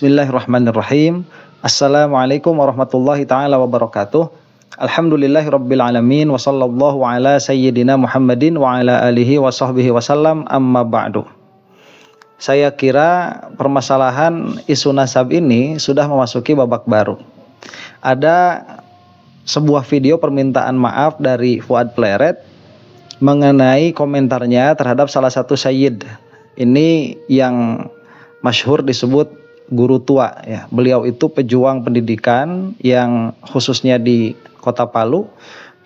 Bismillahirrahmanirrahim. Assalamualaikum warahmatullahi taala wabarakatuh. Alhamdulillahirabbil alamin wa sallallahu ala sayyidina Muhammadin wa ala alihi wa sahbihi wasallam, amma ba'du. Saya kira permasalahan isu nasab ini sudah memasuki babak baru. Ada sebuah video permintaan maaf dari Fuad Pleret mengenai komentarnya terhadap salah satu sayyid. Ini yang masyhur disebut guru tua ya. Beliau itu pejuang pendidikan yang khususnya di Kota Palu,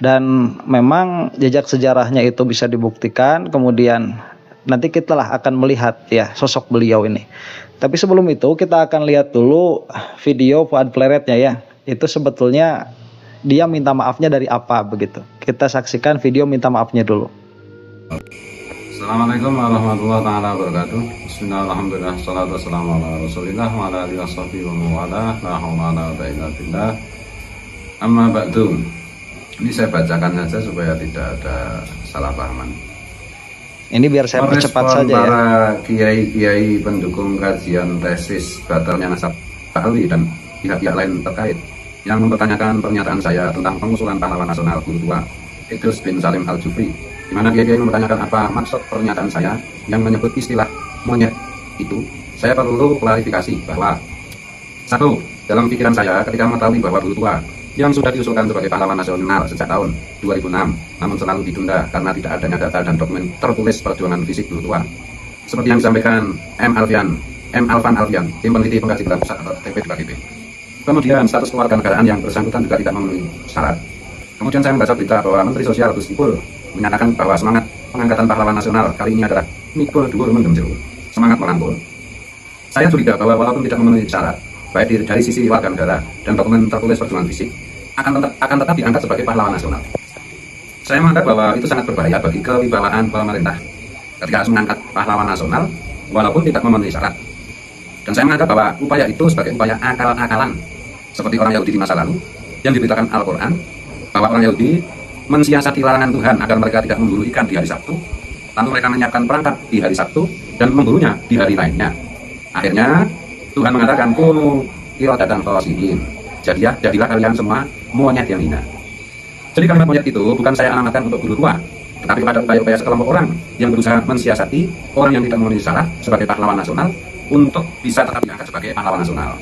dan memang jejak sejarahnya itu bisa dibuktikan. Kemudian nanti kita akan melihat ya sosok beliau ini. Tapi sebelum itu kita akan lihat dulu video Fuad Pleretnya ya. Itu sebetulnya dia minta maafnya dari apa begitu. Kita saksikan video minta maafnya dulu. Assalamualaikum warahmatullahi wabarakatuh. Bismillahirrahmanirrahim. Salatu wassalamu ala Rasulillah wa ala alihi washabihi wa mawala. La haula wala quwwata illa billah. Amma ba'du. Ini saya bacakan saja supaya tidak ada salah pahaman. Ini biar saya percepat saja ya. Para kiai-kiai pendukung kajian tesis batalnya nasab Bali dan pihak-pihak lain terkait yang mempertanyakan pernyataan saya tentang pengusulan pahlawan nasional guru tua Idrus bin Salim Al-Jufri, di mana dia mempertanyakan apa maksud pernyataan saya yang menyebut istilah monyet itu. Saya perlu klarifikasi bahwa satu, dalam pikiran saya ketika mengetahui bahwa guru tua yang sudah diusulkan sebagai pahlawan nasional sejak tahun 2006 namun selalu ditunda karena tidak adanya data dan dokumen tertulis perjuangan fisik guru tua seperti yang disampaikan M. Alvan Alfian, tim peneliti pengkaji gelar pusat atau TP2GP. Kemudian status kewarganegaraan yang bersangkutan juga tidak memenuhi syarat. Kemudian saya membaca berita bahwa Menteri Sosial Gus Ipul menyatakan bahwa semangat pengangkatan pahlawan nasional kali ini adalah mikul dhuwur mendem jero, semangat merangkul. Saya curiga bahwa walaupun tidak memenuhi syarat, baik dari sisi warga negara dan dokumen tertulis perjuangan fisik, akan tetap diangkat sebagai pahlawan nasional. Saya menganggap bahwa itu sangat berbahaya bagi kewibawaan pemerintah ketika harus mengangkat pahlawan nasional walaupun tidak memenuhi syarat. Dan saya menganggap bahwa upaya itu sebagai upaya akal-akalan seperti orang Yahudi di masa lalu yang diberitakan Al-Quran bahwa orang Yahudi mensiasati larangan Tuhan agar mereka tidak memburu ikan di hari Sabtu, lalu mereka menyiapkan perangkap di hari Sabtu dan memburunya di hari lainnya. Akhirnya Tuhan mengatakan kunu iradatan khasiin, jadilah kalian semua monyet yang hina. Jadi kalimat monyet itu bukan saya alamatkan untuk guru tua, tetapi kepada upaya-upaya sekelompok orang yang berusaha mensiasati orang yang tidak memenuhi syarat sebagai pahlawan nasional untuk bisa tetap diangkat sebagai pahlawan nasional.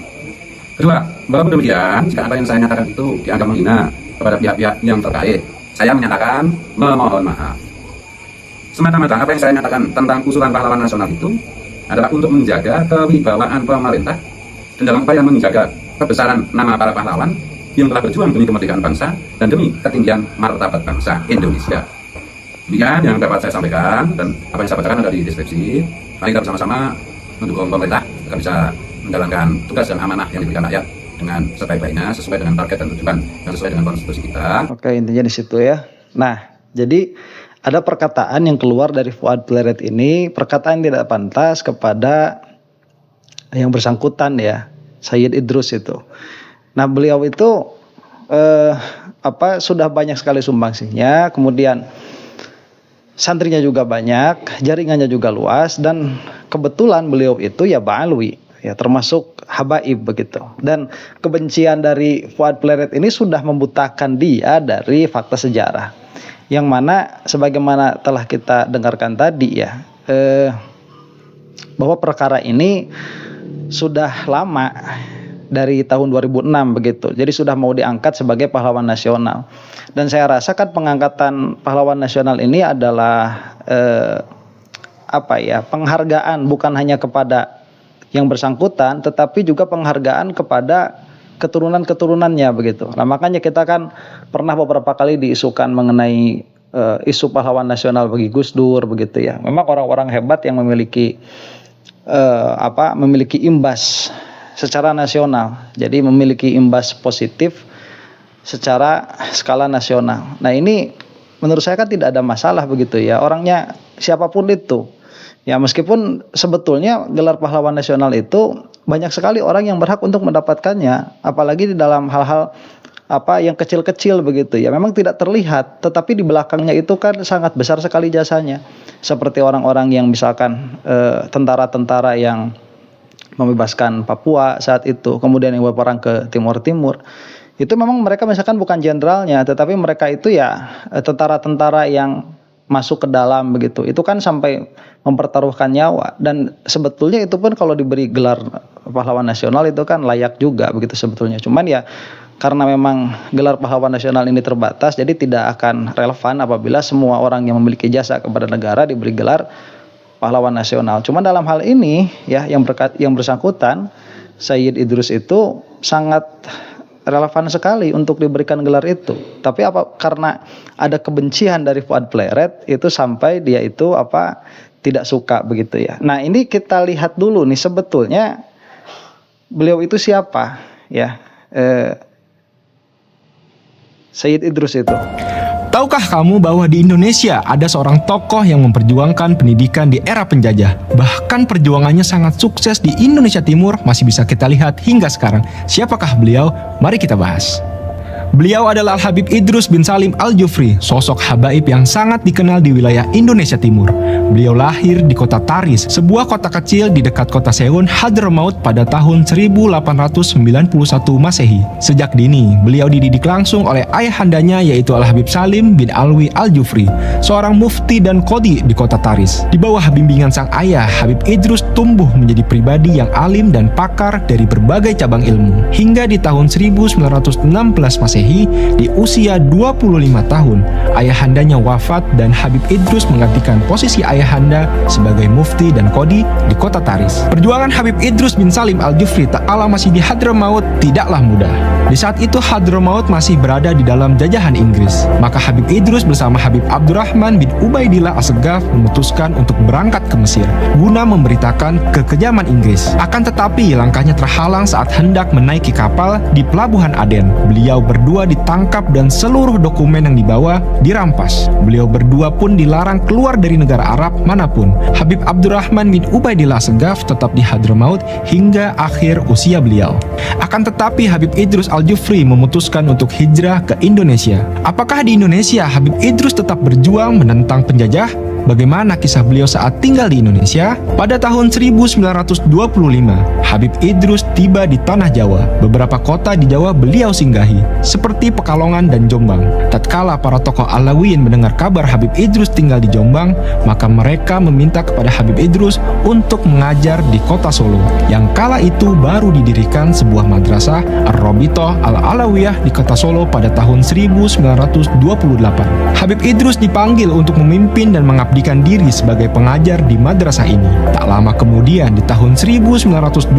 Kedua, walaupun demikian, jika apa yang saya nyatakan itu dianggap menghina kepada pihak-pihak yang terkait, saya menyatakan memohon maaf. Semata-mata apa yang saya nyatakan tentang usulan pahlawan nasional itu adalah untuk menjaga kewibawaan pemerintah dan dalam upaya menjaga kebesaran nama para pahlawan yang telah berjuang demi kemerdekaan bangsa dan demi ketinggian martabat bangsa Indonesia. Demikian yang dapat saya sampaikan, dan apa yang saya bacakan ada di deskripsi. Mari kita bersama-sama mendukung pemerintah agar bisa menjalankan tugas dan amanah yang diberikan rakyat dengan sebaik-baiknya, sesuai dengan target dan tujuan yang sesuai dengan konstitusi kita. Oke, intinya di situ ya. Nah, jadi ada perkataan yang keluar dari Fuad Pleret ini, perkataan yang tidak pantas kepada yang bersangkutan ya, Sayyid Idrus itu. Nah, beliau itu sudah banyak sekali sumbangsihnya, kemudian santrinya juga banyak, jaringannya juga luas, dan kebetulan beliau itu ya ba'alwi, ya termasuk habaib begitu. Dan kebencian dari Fuad Pleret ini sudah membutakan dia dari fakta sejarah, yang mana sebagaimana telah kita dengarkan tadi ya, bahwa perkara ini sudah lama, dari tahun 2006 begitu. Jadi sudah mau diangkat sebagai pahlawan nasional. Dan saya rasa kan pengangkatan pahlawan nasional ini adalah penghargaan bukan hanya kepada yang bersangkutan, tetapi juga penghargaan kepada keturunan-keturunannya begitu. Nah, makanya kita kan pernah beberapa kali diisukan mengenai isu pahlawan nasional bagi Gus Dur begitu ya. Memang orang-orang hebat yang memiliki imbas secara nasional. Jadi memiliki imbas positif secara skala nasional. Nah, ini menurut saya kan tidak ada masalah begitu ya. Orangnya siapapun itu. Ya, meskipun sebetulnya gelar pahlawan nasional itu banyak sekali orang yang berhak untuk mendapatkannya, apalagi di dalam hal-hal yang kecil-kecil begitu ya. Memang tidak terlihat, tetapi di belakangnya itu kan sangat besar sekali jasanya. Seperti orang-orang yang misalkan tentara-tentara yang membebaskan Papua saat itu, kemudian yang berperang ke Timur Timur, itu memang mereka misalkan bukan jenderalnya, tetapi mereka itu ya tentara-tentara yang masuk ke dalam begitu. Itu kan sampai mempertaruhkan nyawa, dan sebetulnya itu pun kalau diberi gelar pahlawan nasional itu kan layak juga begitu sebetulnya. Cuman ya karena memang gelar pahlawan nasional ini terbatas, jadi tidak akan relevan apabila semua orang yang memiliki jasa kepada negara diberi gelar pahlawan nasional. Cuma dalam hal ini ya yang bersangkutan Sayyid Idrus itu sangat relevan sekali untuk diberikan gelar itu. Tapi karena ada kebencian dari Fuad Pleret itu sampai dia itu tidak suka begitu ya. Nah, ini kita lihat dulu nih sebetulnya beliau itu siapa ya. Sayyid Idrus itu. Tahukah kamu bahwa di Indonesia ada seorang tokoh yang memperjuangkan pendidikan di era penjajah? Bahkan perjuangannya sangat sukses di Indonesia Timur, masih bisa kita lihat hingga sekarang. Siapakah beliau? Mari kita bahas. Beliau adalah Al-Habib Idrus bin Salim Al-Jufri, sosok habaib yang sangat dikenal di wilayah Indonesia Timur. Beliau lahir di kota Taris, sebuah kota kecil di dekat kota Seun, Hadramaut pada tahun 1891 Masehi. Sejak dini, beliau dididik langsung oleh ayahandanya yaitu Al-Habib Salim bin Alwi Al-Jufri, seorang mufti dan qadhi di kota Taris. Di bawah bimbingan sang ayah, Habib Idrus tumbuh menjadi pribadi yang alim dan pakar dari berbagai cabang ilmu. Hingga di tahun 1916 Masehi, di usia 25 tahun, ayahandanya wafat dan Habib Idrus menggantikan posisi ayahanda sebagai mufti dan qadhi di kota Taris. Perjuangan Habib Idrus bin Salim Al-Jufri ta'ala masih di Hadramaut tidaklah mudah. Di saat itu Hadramaut masih berada di dalam jajahan Inggris. Maka Habib Idrus bersama Habib Abdurrahman bin Ubaidillah As-Saggaf memutuskan untuk berangkat ke Mesir guna memberitakan kekejaman Inggris. Akan tetapi langkahnya terhalang saat hendak menaiki kapal di pelabuhan Aden. Beliau berdua ditangkap dan seluruh dokumen yang dibawa dirampas. Beliau berdua pun dilarang keluar dari negara Arab manapun. Habib Abdurrahman bin Ubaidillah As-Saggaf tetap di Hadramaut hingga akhir usia beliau. Akan tetapi Habib Idrus Al-Jufri memutuskan untuk hijrah ke Indonesia. Apakah di Indonesia Habib Idrus tetap berjuang menentang penjajah? Bagaimana kisah beliau saat tinggal di Indonesia? Pada tahun 1925, Habib Idrus tiba di tanah Jawa. Beberapa kota di Jawa beliau singgahi, seperti Pekalongan dan Jombang. Tatkala para tokoh Alawiyin mendengar kabar Habib Idrus tinggal di Jombang, maka mereka meminta kepada Habib Idrus untuk mengajar di kota Solo, yang kala itu baru didirikan sebuah madrasah Ar-Rabithah Al-Alawiyah di kota Solo pada tahun 1928. Habib Idrus dipanggil untuk memimpin dan mengabdikan diri sebagai pengajar di madrasah ini. Tak lama kemudian di tahun 1929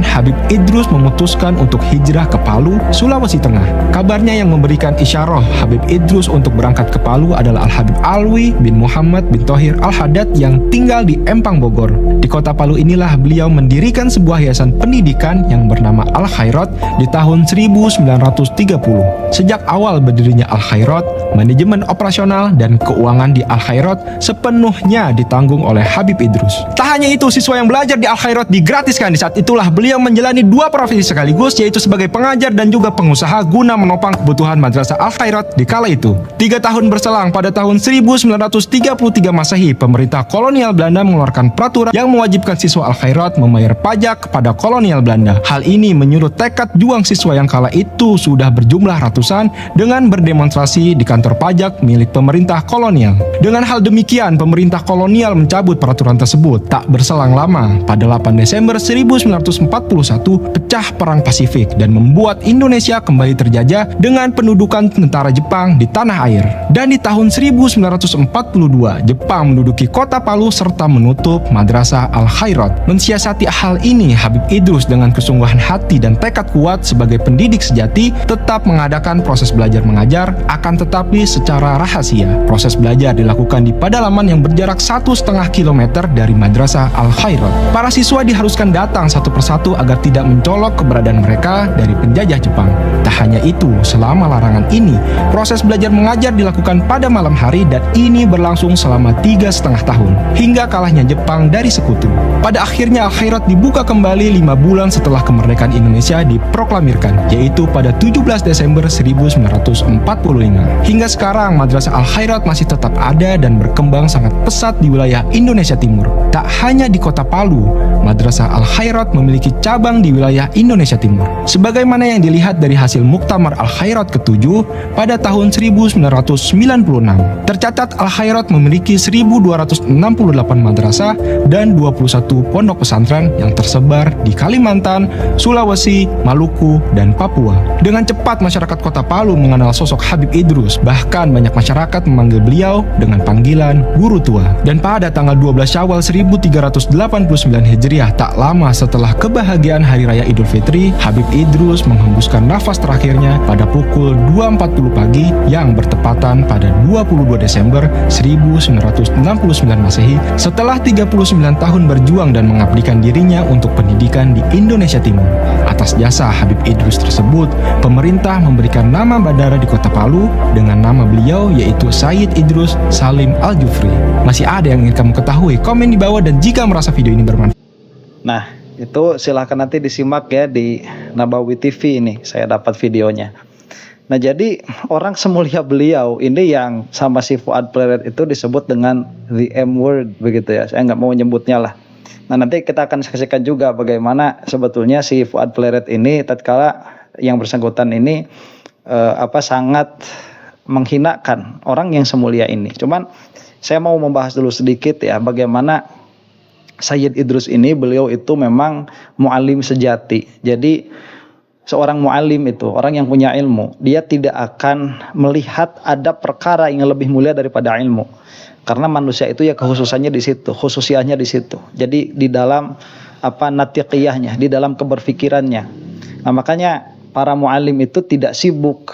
Habib Idrus memutuskan untuk hijrah ke Palu, Sulawesi Tengah. Kabarnya yang memberikan isyarah Habib Idrus untuk berangkat ke Palu adalah Al-Habib Alwi bin Muhammad bin Thohir Al-Haddad yang tinggal di Empang, Bogor. Di kota Palu inilah beliau mendirikan sebuah yayasan pendidikan yang bernama Al-Khairat di tahun 1930. Sejak awal berdirinya Al-Khairat, manajemen operasional dan keuangan di Al-Khairat sepenuhnya ditanggung oleh Habib Idrus. Tak hanya itu, siswa yang belajar di Al-Khairat digratiskan. Di saat itulah beliau menjalani dua profesi sekaligus, yaitu sebagai pengajar dan juga pengusaha guna menopang kebutuhan madrasah Al-Khairat di kala itu. 3 tahun berselang, pada tahun 1933 Masehi, pemerintah kolonial Belanda mengeluarkan peraturan yang mewajibkan siswa Al-Khairat membayar pajak kepada kolonial Belanda. Hal ini menyulut tekad juang siswa yang kala itu sudah berjumlah ratusan dengan berdemonstrasi di kantor pajak milik pemerintah kolonial. Dengan hal demikian, pemerintah kolonial mencabut peraturan tersebut. Tak berselang lama, pada 8 Desember 1941 pecah Perang Pasifik dan membuat Indonesia kembali terjajah dengan pendudukan tentara Jepang di tanah air. Dan di tahun 1942, Jepang menduduki kota Palu serta menutup madrasah Al-Khairat. Mensiasati hal ini, Habib Idrus dengan kesungguhan hati dan tekad kuat sebagai pendidik sejati tetap mengadakan proses belajar mengajar, akan tetapi secara rahasia. Proses belajar dilakukan di pedalaman yang berjarak 1,5 km dari madrasah Al-Khairat. Para siswa diharuskan datang satu persatu agar tidak mencolok keberadaan mereka dari penjajah Jepang. Tak hanya itu, selama larangan ini, proses belajar mengajar dilakukan pada malam hari dan ini berlangsung selama 3,5 tahun, hingga kalahnya Jepang dari sekutu. Pada akhirnya Al-Khairat dibuka kembali 5 bulan setelah kemerdekaan Indonesia diproklamirkan, yaitu pada 17 Desember 1945. Hingga sekarang, madrasah Al-Khairat masih tetap ada dan berkembang sangat pesat di wilayah Indonesia Timur. Tak hanya di kota Palu, Madrasah Al-Khairat memiliki cabang di wilayah Indonesia Timur. Sebagaimana yang dilihat dari hasil Muktamar Al-Khairat ke-7 pada tahun 1996, tercatat Al-Khairat memiliki 1.268 madrasah dan 21 pondok pesantren yang tersebar di Kalimantan, Sulawesi, Maluku, dan Papua. Dengan cepat masyarakat Kota Palu mengenal sosok Habib Idrus, bahkan banyak masyarakat memanggil beliau dengan panggilan Guru Tua. Dan pada tanggal 12 Syawal 1389 Hijriah, tak lama setelah kebahagiaan Hari Raya Idul Fitri, Habib Idrus menghembuskan nafas terakhirnya pada pukul 2.40 pagi yang bertepatan pada 22 Desember 1969 Masehi setelah 39 tahun berjuang dan mengabdikan dirinya untuk pendidikan di Indonesia Timur. Atas jasa Habib Idrus tersebut, pemerintah memberikan nama bandara di Kota Palu dengan nama beliau, yaitu Sayyid Idrus Salim Al-Jufri. Masih ada yang ingin kamu ketahui? Komen di bawah, dan jika merasa video ini bermanfaat. Nah, itu silahkan nanti disimak ya di Nabawi TV ini, saya dapat videonya. Nah, jadi orang semulia beliau ini yang sama si Fuad Pleret itu disebut dengan the M word begitu ya. Saya nggak mau nyebutnya lah. Nah, nanti kita akan saksikan juga bagaimana sebetulnya si Fuad Pleret ini tatkala yang bersangkutan ini sangat menghinakan orang yang semulia ini. Cuman saya mau membahas dulu sedikit ya bagaimana Sayyid Idrus ini, beliau itu memang mu'alim sejati. Jadi seorang mu'alim itu orang yang punya ilmu, dia tidak akan melihat ada perkara yang lebih mulia daripada ilmu. Karena manusia itu ya khususannya di situ, khususianya di situ. Jadi di dalam natiqiyahnya, di dalam keberpikirannya. Nah, makanya para mu'alim itu tidak sibuk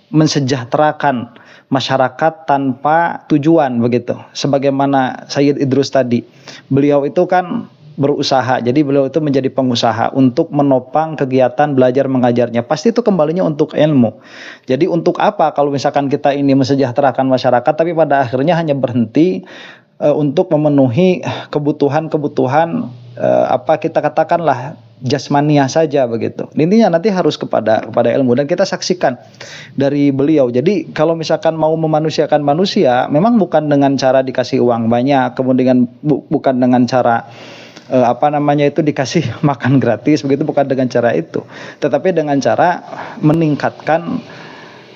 mensejahterakan masyarakat tanpa tujuan begitu. Sebagaimana Sayyid Idrus tadi, beliau itu kan berusaha, jadi beliau itu menjadi pengusaha untuk menopang kegiatan belajar mengajarnya. Pasti itu kembalinya untuk ilmu. Jadi untuk apa kalau misalkan kita ini mensejahterakan masyarakat tapi pada akhirnya hanya berhenti untuk memenuhi kebutuhan-kebutuhan kita katakanlah jasmania saja begitu. Intinya nanti harus kepada ilmu, dan kita saksikan dari beliau. Jadi kalau misalkan mau memanusiakan manusia, memang bukan dengan cara dikasih uang banyak, kemudian bukan dengan cara dikasih makan gratis begitu, bukan dengan cara itu, tetapi dengan cara meningkatkan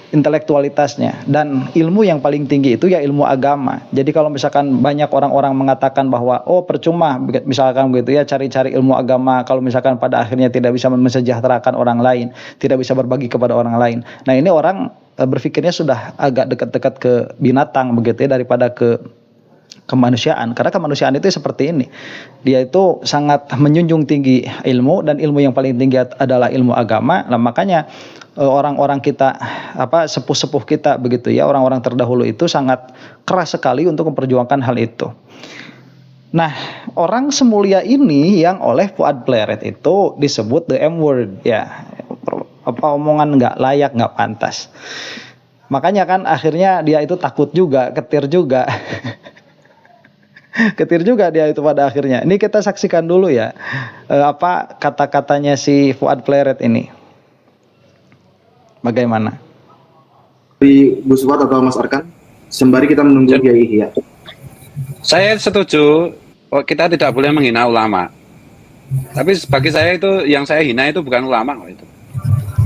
intelektualitasnya. Dan ilmu yang paling tinggi itu ya ilmu agama. Jadi kalau misalkan banyak orang-orang mengatakan bahwa percuma misalkan begitu ya cari-cari ilmu agama kalau misalkan pada akhirnya tidak bisa mensejahterakan orang lain, tidak bisa berbagi kepada orang lain. Nah, ini orang berpikirnya sudah agak dekat-dekat ke binatang begitu ya daripada ke kemanusiaan. Karena kemanusiaan itu seperti ini. Dia itu sangat menjunjung tinggi ilmu, dan ilmu yang paling tinggi adalah ilmu agama. Nah, makanya orang-orang kita sepuh-sepuh kita begitu ya, orang-orang terdahulu itu sangat keras sekali untuk memperjuangkan hal itu. Nah, orang semulia ini yang oleh Fuad Pleret itu disebut the M word ya. Omongan nggak layak, nggak pantas. Makanya kan akhirnya dia itu takut juga, ketir juga. Ketir juga dia itu pada akhirnya. Ini kita saksikan dulu ya kata-katanya si Fuad Pleret ini. Bagaimana? Di Gus Fuad atau Mas Arkan, sembari kita menunggu Kiai Ihya. Saya setuju, kita tidak boleh menghina ulama. Tapi bagi saya itu yang saya hina itu bukan ulama itu.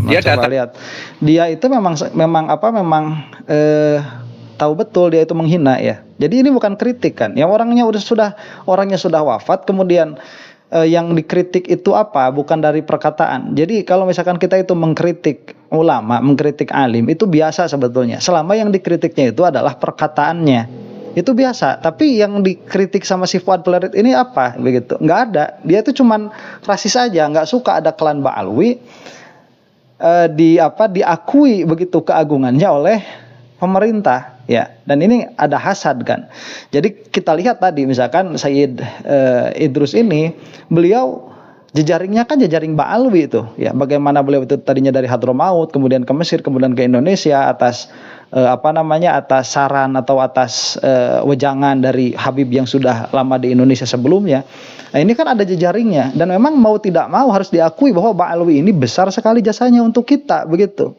Dia lihat. Dia itu memang tahu betul dia itu menghina ya. Jadi ini bukan kritik kan. Yang orangnya sudah wafat, kemudian yang dikritik itu bukan dari perkataan. Jadi kalau misalkan kita itu mengkritik ulama, mengkritik alim, itu biasa sebetulnya. Selama yang dikritiknya itu adalah perkataannya, itu biasa. Tapi yang dikritik sama si Fuad Pleret ini apa begitu? Nggak ada. Dia itu cuman rasis aja, nggak suka ada klan Ba'alwi diakui begitu keagungannya oleh pemerintah ya. Dan ini ada hasad kan. Jadi kita lihat tadi misalkan Sayyid Idrus ini, beliau jejaringnya kan jejaring Ba'alwi itu ya. Bagaimana beliau itu tadinya dari Hadramaut, kemudian ke Mesir, kemudian ke Indonesia atas atas saran atau atas wejangan dari Habib yang sudah lama di Indonesia sebelumnya. Nah, ini kan ada jejaringnya, dan memang mau tidak mau harus diakui bahwa Ba'alwi ini besar sekali jasanya untuk kita begitu.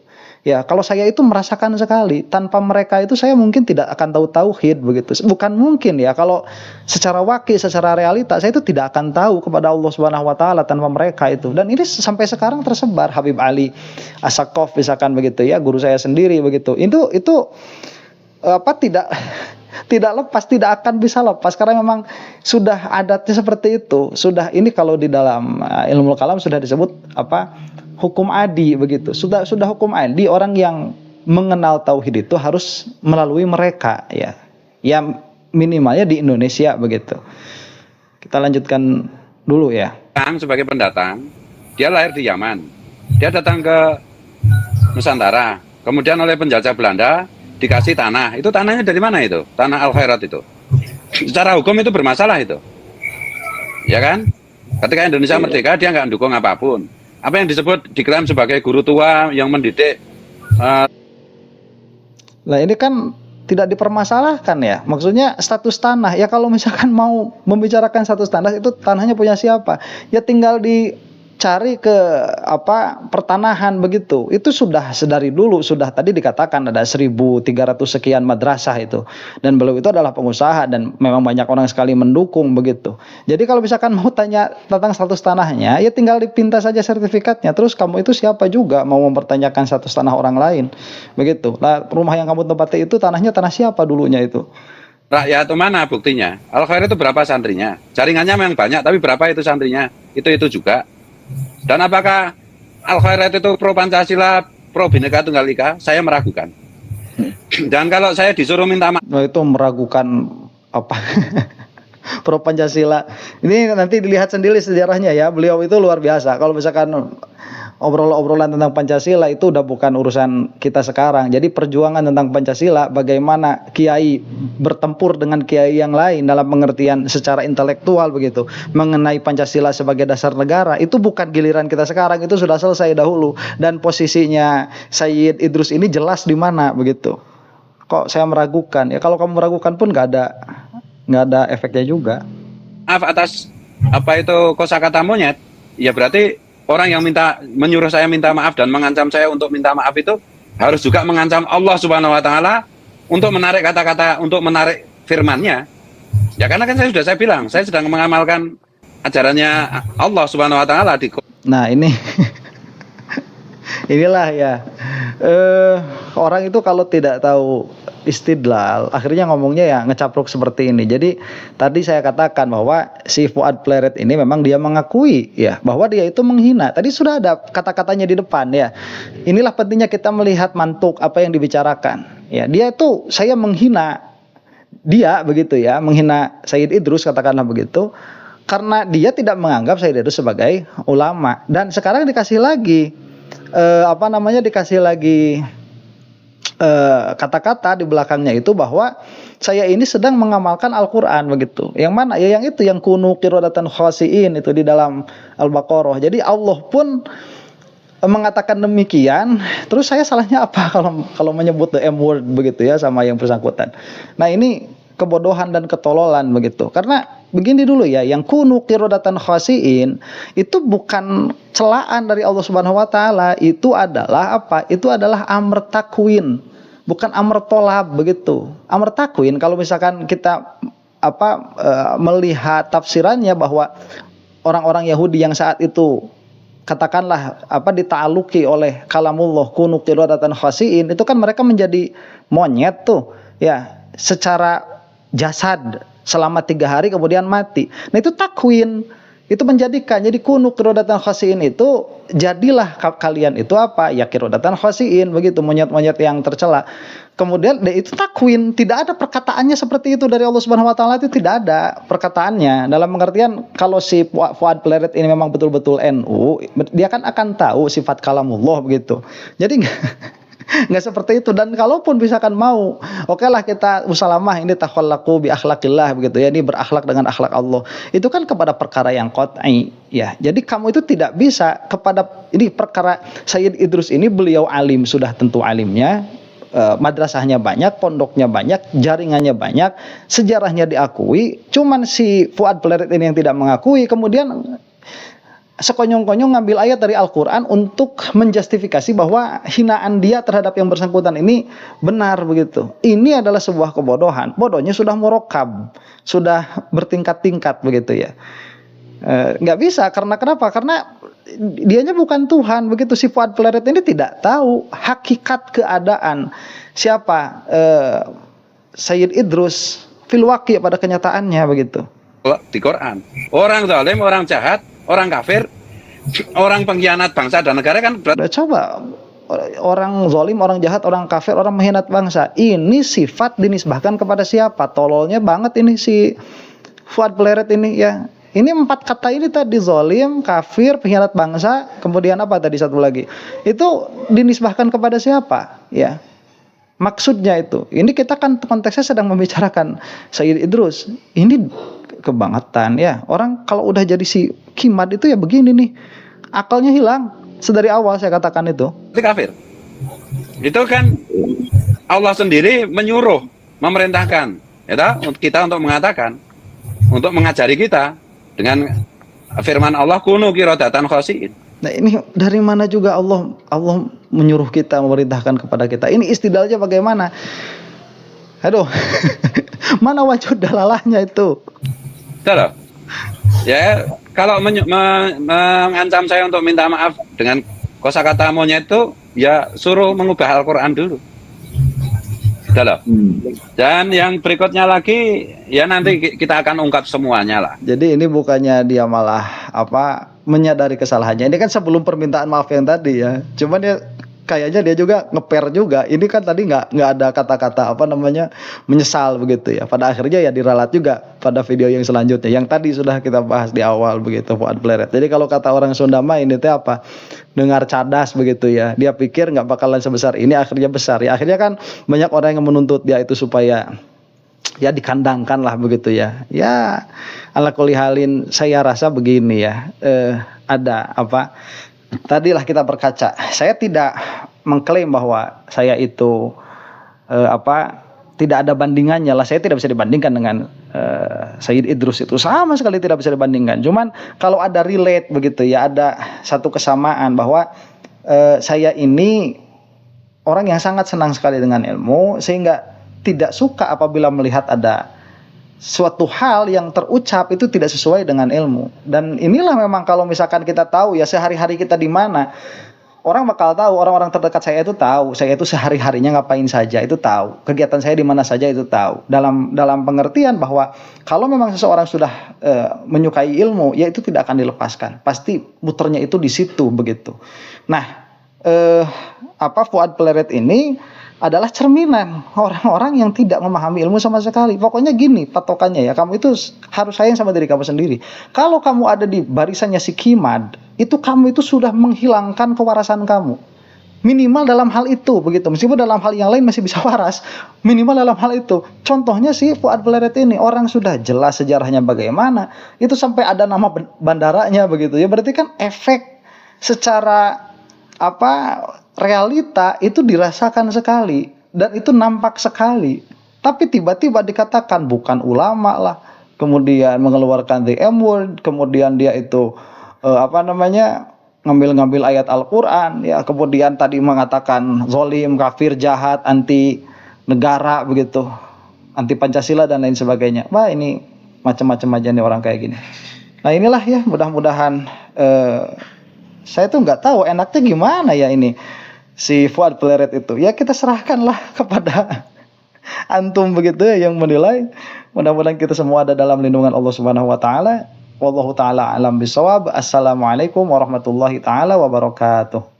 Ya, kalau saya itu merasakan sekali, tanpa mereka itu saya mungkin tidak akan tahu tauhid begitu. Bukan mungkin ya, kalau secara wakil, secara realita saya itu tidak akan tahu kepada Allah Subhanahu wa taala tanpa mereka itu. Dan ini sampai sekarang tersebar. Habib Ali As-Saqqaf misalkan begitu ya, guru saya sendiri begitu. Itu tidak lepas, tidak akan bisa lepas karena memang sudah adatnya seperti itu. Sudah, ini kalau di dalam ilmu kalam sudah disebut hukum adi begitu. Sudah hukum adi, orang yang mengenal tauhid itu harus melalui mereka ya. Ya minimalnya di Indonesia begitu. Kita lanjutkan dulu ya. Sebagai pendatang, dia lahir di Yaman. Dia datang ke Nusantara. Kemudian oleh penjajah Belanda dikasih tanah. Itu tanahnya dari mana itu? Tanah Al-Khairat itu. Secara hukum itu bermasalah itu. Ya kan? Ketika Indonesia merdeka, dia nggak mendukung apapun. Apa yang disebut diklaim sebagai guru tua yang mendidik. Nah ini kan tidak dipermasalahkan ya. Maksudnya status tanah. Ya kalau misalkan mau membicarakan status tanah, itu tanahnya punya siapa? Ya tinggal dicari ke pertanahan begitu. Itu sudah sedari dulu, sudah tadi dikatakan ada 1.300 sekian madrasah itu. Dan beliau itu adalah pengusaha dan memang banyak orang sekali mendukung begitu. Jadi kalau misalkan mau tanya tentang status tanahnya, ya tinggal dipinta saja sertifikatnya. Terus kamu itu siapa juga mau mempertanyakan status tanah orang lain. Begitu. Lah rumah yang kamu tempati itu tanahnya tanah siapa dulunya itu? Rakyat itu mana buktinya? Al-Khairat itu berapa santrinya? Jaringannya memang banyak, tapi berapa itu santrinya? Itu juga. Dan apakah Al-Khairat itu pro Pancasila, pro Bhinneka Tunggal Ika? Saya meragukan. Dan kalau saya disuruh minta maaf, itu meragukan pro Pancasila. Ini nanti dilihat sendiri sejarahnya ya. Beliau itu luar biasa. Kalau misalkan obrolan tentang Pancasila itu udah bukan urusan kita sekarang. Jadi perjuangan tentang Pancasila, bagaimana kiai bertempur dengan kiai yang lain dalam pengertian secara intelektual begitu, mengenai Pancasila sebagai dasar negara, itu bukan giliran kita sekarang, itu sudah selesai dahulu. Dan posisinya Sayyid Idrus ini jelas di mana begitu. Kok saya meragukan? Ya kalau kamu meragukan pun nggak ada efeknya juga. maaf atas kosakata monyet, ya berarti orang yang menyuruh saya minta maaf dan mengancam saya untuk minta maaf itu harus juga mengancam Allah Subhanahu wa taala untuk menarik kata-kata, untuk menarik firman-Nya. Ya karena kan saya bilang, saya sedang mengamalkan ajarannya Allah Subhanahu wa taala di. Nah, inilah ya. Orang itu kalau tidak tahu istidlal, akhirnya ngomongnya ya ngecapruk seperti ini. Jadi tadi saya katakan bahwa si Fuad Pleret ini memang dia mengakui ya bahwa dia itu menghina. Tadi sudah ada kata-katanya di depan ya. Inilah pentingnya kita melihat mantuk apa yang dibicarakan. Ya, dia itu saya menghina dia begitu ya, menghina Sayyid Idrus katakanlah begitu. Karena dia tidak menganggap Sayyid Idrus sebagai ulama. Dan sekarang dikasih lagi kata-kata di belakangnya itu bahwa saya ini sedang mengamalkan Al-Quran begitu. Yang mana? Ya yang itu, yang kunu qiradatan khasiin itu di dalam Al-Baqarah. Jadi Allah pun mengatakan demikian. Terus saya salahnya apa kalau menyebut the M word begitu ya sama yang bersangkutan. Nah ini kebodohan dan ketololan begitu. Karena begini dulu ya, yang kunu qiradatan khasiin itu bukan celaan dari Allah Subhanahu wa taala, itu adalah apa? Itu adalah amr takwin, bukan amr tolab begitu. Amr takwin kalau misalkan kita melihat tafsirannya bahwa orang-orang Yahudi yang saat itu katakanlah dita'aluki oleh kalamullah kunu qiradatan khasiin, itu kan mereka menjadi monyet tuh ya secara jasad selama 3 hari kemudian mati. Nah itu takwin, itu menjadikan, jadi kunu qiradatan khasiin itu jadilah kalian itu apa? Ya qiradatan khasiin begitu, monyet-monyet yang tercela. Kemudian itu takwin, tidak ada perkataannya seperti itu dari Allah Subhanahu wa taala, itu tidak ada perkataannya. Dalam pengertian kalau si Fuad Pleret ini memang betul-betul NU, dia kan akan tahu sifat kalamullah begitu. Jadi nggak seperti itu. Dan kalaupun misalkan mau, oke lah kita musalamah ini takhallaqu bi akhlaqillah begitu ya, ini berakhlak dengan akhlak Allah. Itu kan kepada perkara yang qat'i ya. Jadi kamu itu tidak bisa kepada ini perkara Sayyid Idrus ini, beliau alim, sudah tentu alimnya, madrasahnya banyak, pondoknya banyak, jaringannya banyak, sejarahnya diakui. Cuman si Fuad Pleret ini yang tidak mengakui, kemudian sekonyong-konyong ngambil ayat dari Al-Quran untuk menjustifikasi bahwa hinaan dia terhadap yang bersangkutan ini benar begitu. Ini adalah sebuah kebodohan. Bodohnya sudah murokab, sudah bertingkat-tingkat begitu ya. Nggak bisa, karena kenapa? Karena dianya bukan Tuhan begitu. Si Fuad Pleret ini tidak tahu hakikat keadaan siapa Sayyid Idrus fil waqi' pada kenyataannya begitu. Di Quran, orang zalim, orang jahat, orang kafir, orang pengkhianat bangsa dan negara kan Coba orang zalim, orang jahat, orang kafir, orang mengkhianat bangsa. Ini sifat dinisbahkan kepada siapa? Tololnya banget ini si Fuad Pleret ini ya. Ini 4 kata ini tadi, zalim, kafir, pengkhianat bangsa, kemudian apa tadi satu lagi? Itu dinisbahkan kepada siapa? Ya. Maksudnya itu. Ini kita kan konteksnya sedang membicarakan Sayyid Idrus. Ini kebangetan ya. Orang kalau udah jadi si Kimad itu ya begini nih. Akalnya hilang. Sedari awal saya katakan itu. kafir. Itu kan Allah sendiri menyuruh, memerintahkan ya kita untuk mengatakan, untuk mengajari kita dengan firman Allah, kunu qiradatan khasiin. Nah ini dari mana juga Allah menyuruh kita, memerintahkan kepada kita. Ini istidlalnya bagaimana? Aduh. Mana wajud dalalahnya itu? Betul. Ya, kalau mengancam saya untuk minta maaf dengan kosakata monyet itu, ya suruh mengubah Al-Quran dulu. Betul. Dan yang berikutnya lagi, ya nanti kita akan ungkap semuanya lah. Jadi ini bukannya dia malah menyadari kesalahannya. Ini kan sebelum permintaan maaf yang tadi ya. Cuman dia kayaknya dia juga ngeper juga. Ini kan tadi nggak ada kata-kata menyesal begitu ya. Pada akhirnya ya diralat juga pada video yang selanjutnya. Yang tadi sudah kita bahas di awal begitu, Fuad Pleret. Jadi kalau kata orang Sunda mah ini teh dengar cadas begitu ya. Dia pikir nggak bakalan sebesar ini, akhirnya besar ya. Akhirnya kan banyak orang yang menuntut dia itu supaya ya dikandangkan lah begitu ya. Ya ala kulli halin saya rasa begini ya. Ada tadilah kita berkaca. Saya tidak mengklaim bahwa saya itu tidak ada bandingannya lah. Saya tidak bisa dibandingkan dengan Sayyid Idrus itu, sama sekali tidak bisa dibandingkan. Cuman kalau ada relate begitu ya, ada satu kesamaan bahwa saya ini orang yang sangat senang sekali dengan ilmu, sehingga tidak suka apabila melihat ada suatu hal yang terucap itu tidak sesuai dengan ilmu. Dan inilah memang kalau misalkan kita tahu ya sehari-hari kita di mana, orang bakal tahu, orang-orang terdekat saya itu tahu, saya itu sehari-harinya ngapain saja itu tahu, kegiatan saya di mana saja itu tahu. Dalam pengertian bahwa kalau memang seseorang sudah menyukai ilmu, ya itu tidak akan dilepaskan. Pasti muternya itu di situ begitu. Nah, Fuad Pleret ini adalah cerminan orang-orang yang tidak memahami ilmu sama sekali. Pokoknya gini patokannya ya, kamu itu harus sayang sama diri kamu sendiri. Kalau kamu ada di barisannya si Kimad, itu kamu itu sudah menghilangkan kewarasan kamu. Minimal dalam hal itu begitu. Meskipun dalam hal yang lain masih bisa waras, minimal dalam hal itu. Contohnya si Fuad Pleret ini, orang sudah jelas sejarahnya bagaimana, itu sampai ada nama bandaranya begitu ya. Berarti kan efek secara realita itu dirasakan sekali dan itu nampak sekali. Tapi tiba-tiba dikatakan bukan ulama lah, kemudian mengeluarkan the M word, kemudian dia itu ngambil ayat Al-Quran ya, kemudian tadi mengatakan zalim, kafir, jahat, anti negara begitu, anti Pancasila dan lain sebagainya. Wah, ini macam-macam aja nih orang kayak gini. Nah inilah ya, mudah-mudahan saya tuh nggak tahu enaknya gimana ya ini si Fuad Pleret itu. Ya kita serahkanlah kepada antum begitu ya yang menilai. Mudah-mudahan kita semua ada dalam lindungan Allah Subhanahu wa taala. Wallahu taala alam bisawab. Assalamualaikum warahmatullahi taala wabarakatuh.